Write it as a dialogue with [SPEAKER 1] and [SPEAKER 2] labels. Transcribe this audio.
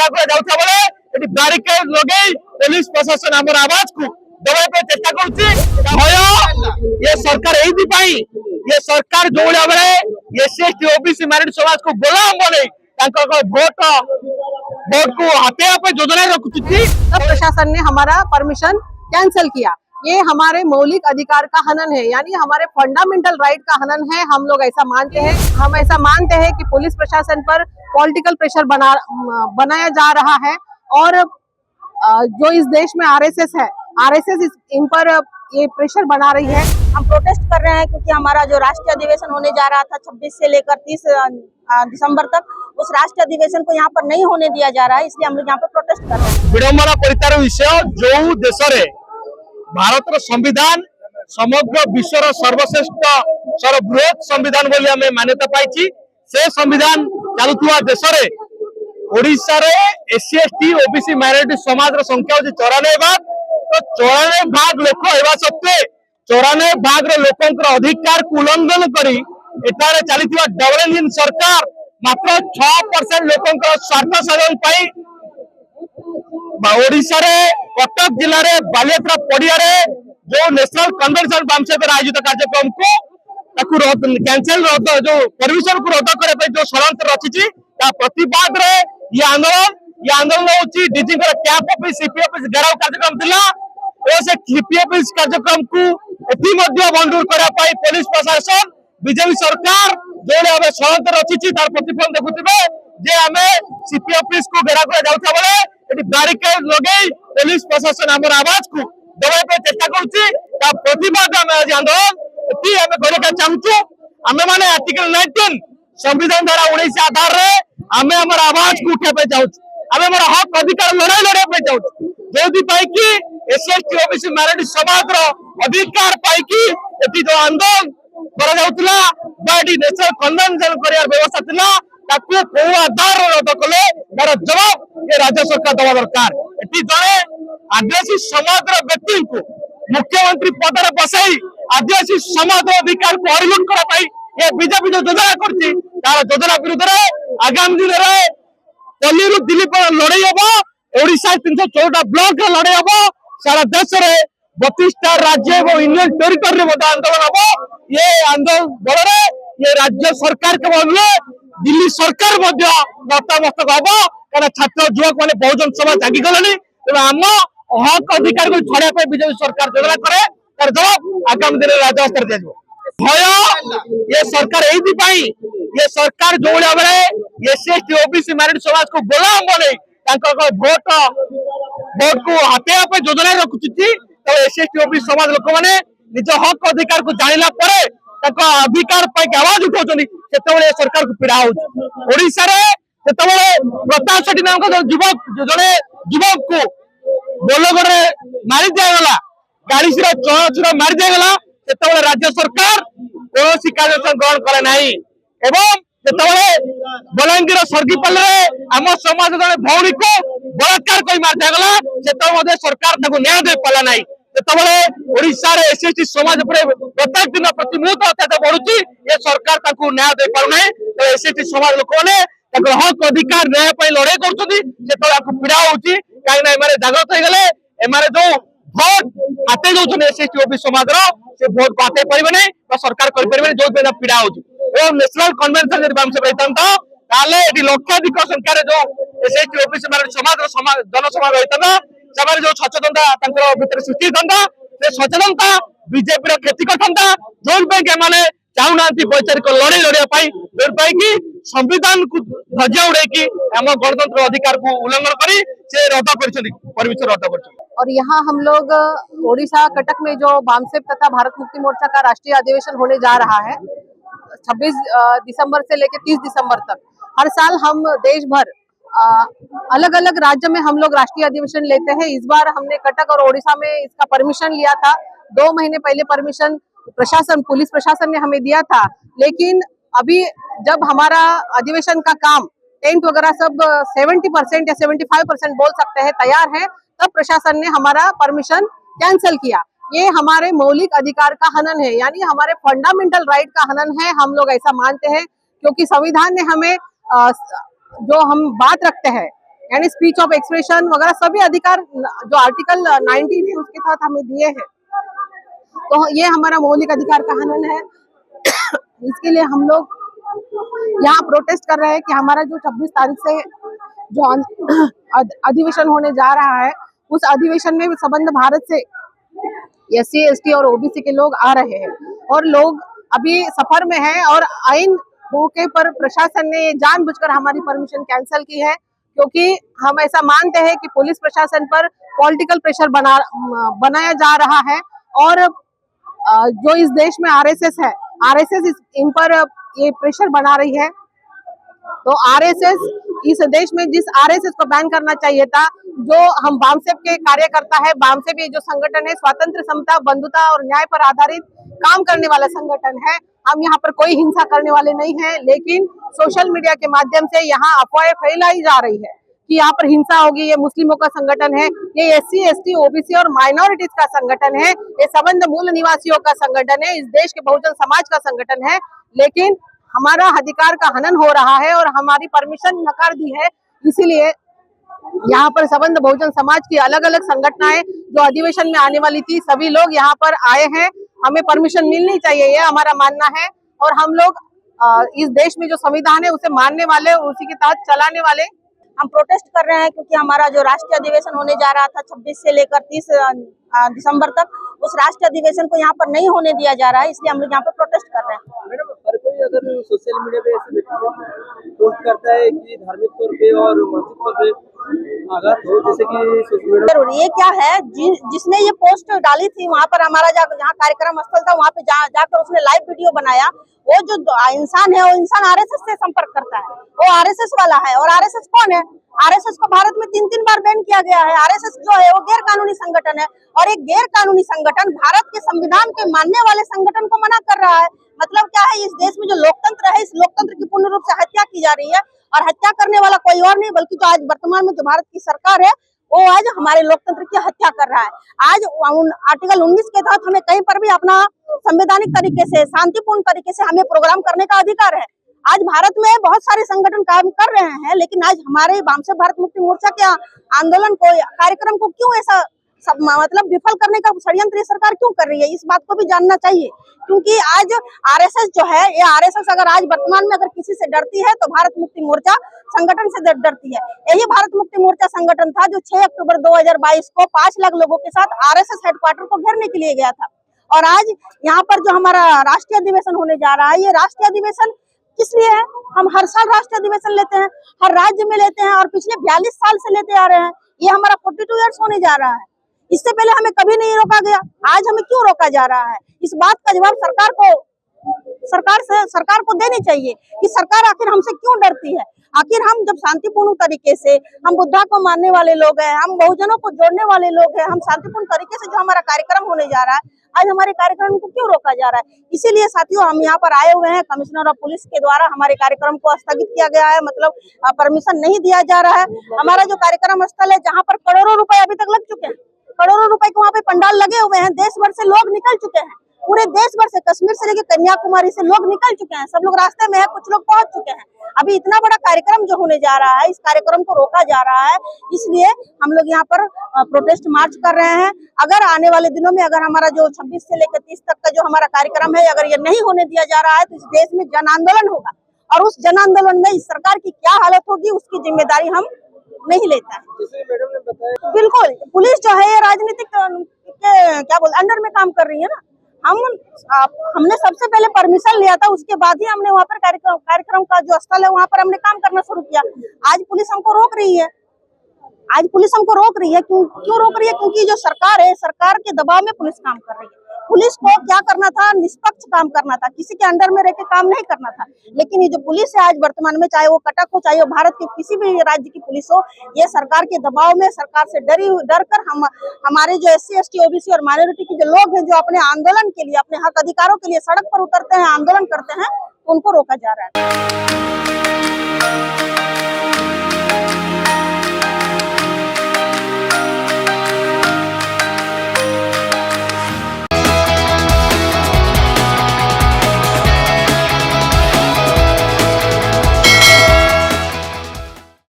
[SPEAKER 1] घेरा कर बैरिकेड लगे पुलिस प्रशासन आम आवाज को दबाई चेष्टा कर ये सरकार ये सरकार जो भाव एससी ओबीसी मैरिट समाज को गोलाम बने भोट को हटेवा योजना रखुची।
[SPEAKER 2] प्रशासन ने हमारा परमिशन कैंसिल किया। ये हमारे मौलिक अधिकार का हनन है, यानी हमारे फंडामेंटल राइट का हनन है। हम लोग ऐसा मानते हैं। हम ऐसा मानते हैं कि पुलिस प्रशासन पर पॉलिटिकल प्रेशर बनाया जा रहा है और जो इस देश में आरएसएस है, आरएसएस इन पर ये प्रेशर बना रही है।
[SPEAKER 3] हम प्रोटेस्ट कर रहे हैं क्योंकि हमारा जो राष्ट्रीय अधिवेशन होने जा रहा था 26 से लेकर 30 दिसंबर तक, उस राष्ट्रीय अधिवेशन को यहाँ पर नहीं होने दिया जा रहा है, इसलिए हम लोग यहाँ पर प्रोटेस्ट कर रहे हैं।
[SPEAKER 1] विडंबना परितार विषय जो देश रे भारत संविधान समग्र विश्वर सर्वश्रेष्ठ सर्वबृहत संविधान बोली हमें मान्यता पाई, से संविधान चलुवा देश रे ओडिशा रे एससी एसटी ओबीसी माइनॉरिटी समाज रो संख्या होची 94 भाग। तो 94 भाग लोक हेबा सत्वे 94 भाग रे लोकंकर अधिकार को उल्लंघन करी एटारे चलीथिबा डबल इंजन सरकार मात्र 6% लोकंकर स्वार्थ साधन पाई ओडिशा रे कटक जिला रे बालियात्रा पड़िया रे जो नेशनल कन्वेंशन बामसेप आयोजित कार्यक्रम को कैंसिल जो परमिशन को रद्द करने जो षड्यंत्र रचिची प्रतिवाद रे ये आंदोलन होची DG camp office CP office घेराव कार्यक्रम थिला और से सीपी ऑफिस कार्यक्रम को एथि मध्य बंदूर करा पाई पुलिस प्रशासन बीजेपी सरकार जो भाव षड्यंत्र रचिची तार प्रतिफलन देखुथिबे जे हमें सीपी ऑफिस को घेरा कर जाउथा बेले एटी बैरिकेड लगे पुलिस प्रशासन आम आवाज को दबाई चेष्टा करुची प्रतिवाद हमें आज आंदोलन एटी हमें करके चाहूँ। आमे माने आर्टिकल 19 संविधान धारा 19 आधार रे आमे हमर आवाज को उठाबे जाउछ, आमे हमर हक अधिकार लड़ाई पे जाउछ जोदी पाई कि एससी एसटी ओबीसी माइनॉरिटी समाज रो अधिकार पाई कि एटी जो आंदोलन करा जाउतला बाडी नेशनल कन्वेंशन करियार व्यवस्था थिला ताकू को आधार रद्द कले तार जवाब ये राज्य सरकार दवा दरकार। एटी जणे आदिवासी समाज रो व्यक्ति को मुख्यमंत्री पद रे बसाई आदिवासी समाज रो अधिकार को हरिलुट करा पाई ये बीजेपी जो योजना करछि तार योजना विरुद्ध रे आगामी दिन रे दिल्ली दिल्ली पर लड़ाई हम ओडिशा 314 ब्लॉक लड़ाई हम सारा देश रे 32टा राज्य और यूनियन टेरिटरी में आंदोलन हम। ये आंदोलन बल ये राज्य सरकार के बदले दिल्ली सरकार नतमस्तक हम क्या छात्र युवक मैंने बहुजन समाज जागी गले आम हक अधिकार को छड़ाई बीजेपी सरकार योजना करे तार जवाब आगामी दिन राज्य स्तर दिया भय ये सरकार ये सरकार जो भाव एससी एसटी ओबीसी मैरिट समाज को गोलाम बने भोट को हटेवा योजना रखुची। तो एससी एसटी ओबीसी समाज लोक मैंने निज हक अधिकार को जानिला परे अधिकार पाई आवाज उठाउछनी सरकार को पीड़ा होइछा प्रताप सेठी नाम युवक जड़े युवक को बोलगढ़ मारी दिगला गाड़ी चौरा मारी दिगला राज्य सरकार कौन कार्यानुष्ठान ग्रहण करे नहीं एवं बलांगीर सर्गिपल आम समाज जड़े भौणी को बलात्कार कर मार दिगला सरकार न्याय दे पाला ना ओडिशा रे एससी एसटी समाज प्रत्येक दिन प्रति मुहूर्त अत्याचार बढ़ुची ये सरकार न्याय दे पारना। तो एससी एसटी समाज लोक मैंने हक अधिकार न्याय लड़ाई कर पीड़ा होची कहीं जागृत हो गले एमारे जो भोट हाथे दौरान एससी एसटी ओबीसी समाज से भोट को हाथे पारे नहीं सरकार करें जो पीड़ा हो नेशनल कन्वेंशन रहता लक्षाधिक संख्यार जो एससी एसटी ओबीसी समाज जनसमाज रहता से जो सचेतनता सृष्टि होता से सचेतनता बीजेपी क्षति करता जो मैंने चाहूना वैचारिक लड़ाई लड़ाई जो संविधान को ध्वजा उड़े आम गणतंत्र अधिकार को उल्लंघन कर रद्द परमिशन रद्द कर।
[SPEAKER 2] और यहाँ हम लोग ओडिशा कटक में जो बामसेप तथा भारत मुक्ति मोर्चा का राष्ट्रीय अधिवेशन होने जा रहा है 26 दिसंबर से लेकर 30 दिसंबर तक। हर साल हम देश भर अलग अलग राज्य में हम लोग राष्ट्रीय अधिवेशन लेते हैं। इस बार हमने कटक और ओडिशा में इसका परमिशन लिया था। 2 महीने पहले परमिशन पुलिस प्रशासन ने हमें दिया था, लेकिन अभी जब हमारा अधिवेशन का काम टेंट वगैरह सब 70% या 75% बोल सकते हैं तैयार है, तब प्रशासन ने हमारा परमिशन कैंसिल किया। ये हमारे मौलिक अधिकार का हनन है, यानी हमारे फंडामेंटल राइट का हनन है। हम लोग ऐसा मानते हैं क्योंकि संविधान ने हमें जो हम बात रखते हैं यानी स्पीच ऑफ एक्सप्रेशन वगैरह सभी अधिकार जो आर्टिकल 19 है उसके तहत हमें दिए हैं। तो ये हमारा मौलिक अधिकार का हनन है। इसके लिए हम लोग यहाँ प्रोटेस्ट कर रहे हैं कि हमारा जो 26 तारीख से जो अधिवेशन होने जा रहा है, उस अधिवेशन में संबंध भारत से SC ST और OBC के लोग आ रहे हैं और लोग अभी सफर में हैं और आइन मौके पर प्रशासन ने जानबूझकर हमारी परमिशन कैंसिल की है, क्योंकि हम ऐसा मानते हैं कि पुलिस प्रशासन पर पॉलिटिकल प्रेशर बनाया जा रहा है और जो इस देश में RSS है, RSS इन पर ये प्रेशर बना रही है। तो RSS इस देश में जिस RSS को बैन करना चाहिए था, जो हम बामसेप के कार्यकर्ता है, बामसेप ये जो संगठन है स्वतंत्र, समता, बंधुता और न्याय पर आधारित काम करने वाला संगठन है। हम यहाँ पर कोई हिंसा करने वाले नहीं हैं, लेकिन सोशल मीडिया के माध्यम से यहाँ अफवाहें फैलाई जा रही है कि यहाँ पर हिंसा होगी, ये मुस्लिमों का संगठन है, ये SC ST OBC और माइनॉरिटीज का संगठन है, ये संबंध मूल निवासियों का संगठन है, इस देश के बहुजन समाज का संगठन है। लेकिन हमारा अधिकार का हनन हो रहा है और हमारी परमिशन नकार दी है। इसीलिए यहाँ पर संबंध बहुजन समाज की अलग अलग संगठनाएं जो अधिवेशन में आने वाली थी, सभी लोग यहाँ पर आए हैं। हमें परमिशन मिलनी चाहिए, ये हमारा मानना है। और हम लोग इस देश में जो संविधान है उसे मानने वाले और उसी के तहत चलाने वाले
[SPEAKER 3] हम प्रोटेस्ट कर रहे हैं, क्योंकि हमारा जो राष्ट्रीय अधिवेशन होने जा रहा था 26 से लेकर 30 दिसंबर तक, उस राष्ट्रीय अधिवेशन को यहाँ पर नहीं होने दिया जा रहा है। इसलिए हम लोग यहाँ पर प्रोटेस्ट कर रहे हैं।
[SPEAKER 4] मैडम, हर कोई अगर सोशल मीडिया पे ऐसे पोस्ट करता है कि धार्मिक तौर पे और मानसिक तौर पे आघात हो, जैसे कि
[SPEAKER 3] जरूर ये क्या है, जिसने ये पोस्ट डाली थी वहाँ पर हमारा जहाँ कार्यक्रम स्थल था वहाँ पे जाकर उसने लाइव वीडियो बनाया। वो जो इंसान है वो इंसान RSS से संपर्क करता है, वो RSS वाला है। और RSS कौन है? RSS को भारत में 3 बार बैन किया गया है। RSS जो है वो गैर कानूनी संगठन है और एक गैर कानूनी संगठन भारत के संविधान के मानने वाले संगठन को मना कर रहा है। मतलब क्या है, इस देश में जो लोकतंत्र है, इस लोकतंत्र की पूर्ण रूप से हत्या की जा रही है। और हत्या करने वाला कोई और नहीं बल्कि जो आज वर्तमान में जो भारत की सरकार है वो आज हमारे लोकतंत्र की हत्या कर रहा है। आज आर्टिकल 19 के तहत हमें कहीं पर भी अपना संवैधानिक तरीके से, शांतिपूर्ण तरीके से हमें प्रोग्राम करने का अधिकार है। आज भारत में बहुत सारे संगठन काम कर रहे हैं, लेकिन आज हमारे बामसेप भारत मुक्ति मोर्चा के आंदोलन को, कार्यक्रम को क्यों ऐसा मतलब विफल करने का षड्यंत्र सरकार क्यों कर रही है, इस बात को भी जानना चाहिए। क्योंकि आज RSS जो है, ये RSS अगर आज वर्तमान में अगर किसी से डरती है तो भारत मुक्ति मोर्चा संगठन से डरती है। यही भारत मुक्ति मोर्चा संगठन था जो 6 अक्टूबर 2022 को 5 लाख लोगों के साथ RSS हेडक्वार्टर को घेरने के लिए गया था। और आज यहाँ पर जो हमारा राष्ट्रीय अधिवेशन होने जा रहा है, ये राष्ट्रीय अधिवेशन किस लिए है? हम हर साल राष्ट्रीय अधिवेशन लेते हैं, हर राज्य में लेते हैं और पिछले 42 साल से लेते आ रहे हैं। ये हमारा 42 ईयर्स होने जा रहा है। इससे पहले हमें कभी नहीं रोका गया, आज हमें क्यों रोका जा रहा है? इस बात का जवाब सरकार को देनी चाहिए कि सरकार आखिर हमसे क्यों डरती है। आखिर हम जब शांतिपूर्ण तरीके से, हम बुद्धा को मानने वाले लोग हैं, हम बहुजनों को जोड़ने वाले लोग हैं, हम शांतिपूर्ण तरीके से जो हमारा कार्यक्रम होने जा रहा है, आज हमारे कार्यक्रम को क्यों रोका जा रहा है? इसीलिए साथियों हम यहाँ पर आए हुए हैं। कमिश्नर ऑफ पुलिस के द्वारा हमारे कार्यक्रम को स्थगित किया गया है, मतलब परमिशन नहीं दिया जा रहा है। हमारा जो कार्यक्रम स्थल है जहाँ पर करोड़ों रुपए अभी तक लग चुके हैं, करोड़ों रुपए के वहाँ पे पंडाल लगे हुए हैं, देश भर से लोग निकल चुके हैं, पूरे देश भर से, कश्मीर से लेकर कन्याकुमारी से लोग निकल चुके हैं, सब लोग रास्ते में है, कुछ लोग पहुंच चुके हैं। अभी इतना बड़ा कार्यक्रम जो होने जा रहा है, इस कार्यक्रम को रोका जा रहा है, इसलिए हम लोग यहाँ पर प्रोटेस्ट मार्च कर रहे हैं। अगर आने वाले दिनों में अगर हमारा जो 26 से लेकर 30 तक का जो हमारा कार्यक्रम है, अगर ये नहीं होने दिया जा रहा है तो इस देश में जन आंदोलन होगा और उस जन आंदोलन में इस सरकार की क्या हालत होगी उसकी जिम्मेदारी हम नहीं लेता है।
[SPEAKER 4] जैसे मैडम ने बताया,
[SPEAKER 3] बिल्कुल पुलिस जो है ये राजनीतिक क्या बोलते अंडर में काम कर रही है ना। हमने सबसे पहले परमिशन लिया था, उसके बाद ही हमने वहाँ पर कार्यक्रम का जो स्थल है वहाँ पर हमने काम करना शुरू किया। आज पुलिस हमको रोक रही है, क्यों रोक रही है? क्योंकि जो सरकार है, सरकार के दबाव में पुलिस काम कर रही है। पुलिस को क्या करना था? निष्पक्ष काम करना था, किसी के अंडर में रह के काम नहीं करना था। लेकिन ये जो पुलिस है आज वर्तमान में, चाहे वो कटक हो, चाहे वो भारत के किसी भी राज्य की पुलिस हो, ये सरकार के दबाव में, सरकार से डर कर हमारे जो SC ST OBC और माइनॉरिटी के जो लोग हैं, जो अपने आंदोलन के लिए, अपने हक अधिकारों के लिए सड़क पर उतरते हैं, आंदोलन करते हैं, तो उनको रोका जा रहा है।